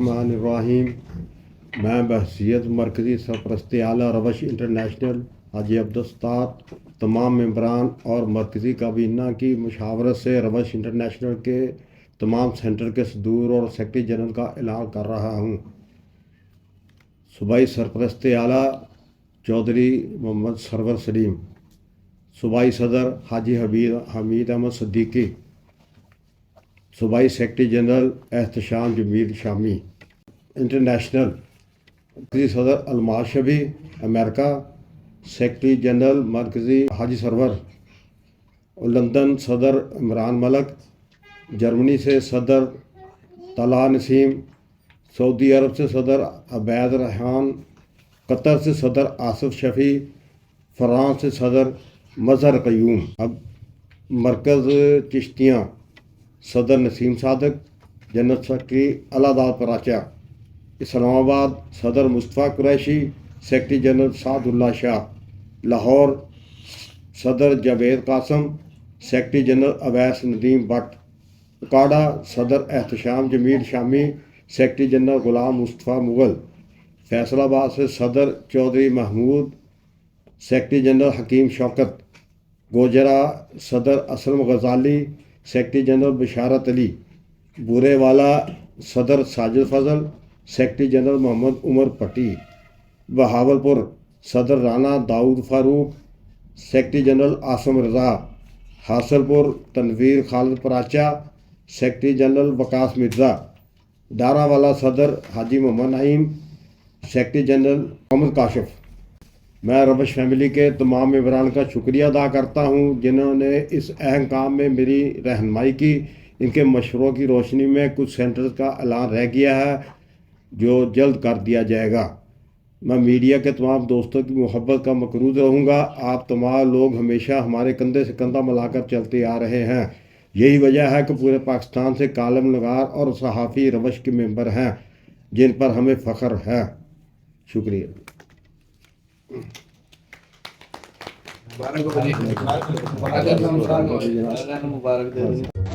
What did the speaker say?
बिस्मिल्लाहिर्रहमानिर्रहीम। मैं बहसीत मरकज़ी सरपरस्त आला रवश इंटरनेशनल हाजी अब्दुस्तार तमाम मेंबरान और मरकज़ी काबीना की मुशावरत से रवश इंटरनेशनल के तमाम सेंटर के सदूर और सेक्रेटरी जनरल का ऐलान कर रहा हूँ। सूबाई सरपरस्त आला चौधरी मोहम्मद सरवर सलीम, सूबाई सदर हाजी हमीद अहमद सिद्दीकी, सूबाई secretary general Ehtesham Jameel Shami, international मरकज़ी सदर Almas Shabi America, secretary general मरकज़ी हाजी सरवर, लंदन सदर इमरान मलक, जर्मनी से सदर तला नसीम, सऊदी अरब से सदर अबैद रहान, कतर से सदर आसिफ शफ़ी, फ्रांस से सदर मज़हर क़य्यूम। अब मरकज़ चिश्तियाँ सदर नसीम सादक, जनरल सेक्रेटरी अलादाद कराचा, इस्लामाबाद सदर मुस्तफ़ा कुरैशी, सेक्रेटरी जनरल सादुल्ला शाह, लाहौर सदर जावेद कासम, सेक्रेटरी जनरल अवैस नदीम भट्ट, काड़ा सदर एहतशाम जमील शामी, सेक्रेटरी जनरल ग़ुलाम मुस्तफ़ा मुग़ल, फैसलाबाद से सदर चौधरी महमूद, सेक्रेटरी जनरल हकीम शौकत, गोजरा सदर असलम गज़ाली, सेक्रेटरी जनरल बशारत अली, बुरेवाला सदर साजिद फजल, सेक्रेटरी जनरल मोहम्मद उमर पट्टी, बहावलपुर सदर राना दाऊद फारूक, सेक्रेटरी जनरल आसम रज़ा, हासलपुर तनवीर खालिद पराचा, सेक्रेटरी जनरल वकास मिर्ज़ा, डारावाला सदर हाजी मोहम्मद नईम, सेक्रेटरी जनरल मोहम्मद काशिफ। मैं रवश फैमिली के तमाम मेंबरान का शुक्रिया अदा करता हूँ जिन्होंने इस अहम काम में मेरी रहनुमाई की। इनके मशवरों की रोशनी में कुछ सेंटर्स का ऐलान रह गया है जो जल्द कर दिया जाएगा। मैं मीडिया के तमाम दोस्तों की मोहब्बत का मकरूज रहूँगा। आप तमाम लोग हमेशा हमारे कंधे से कंधा मिलाकर चलते आ रहे हैं। यही वजह है कि पूरे पाकिस्तान से कालम नगार और सहाफ़ी रवश के मेंबर हैं जिन पर हमें फ़ख्र है। शुक्रिया। मुबारक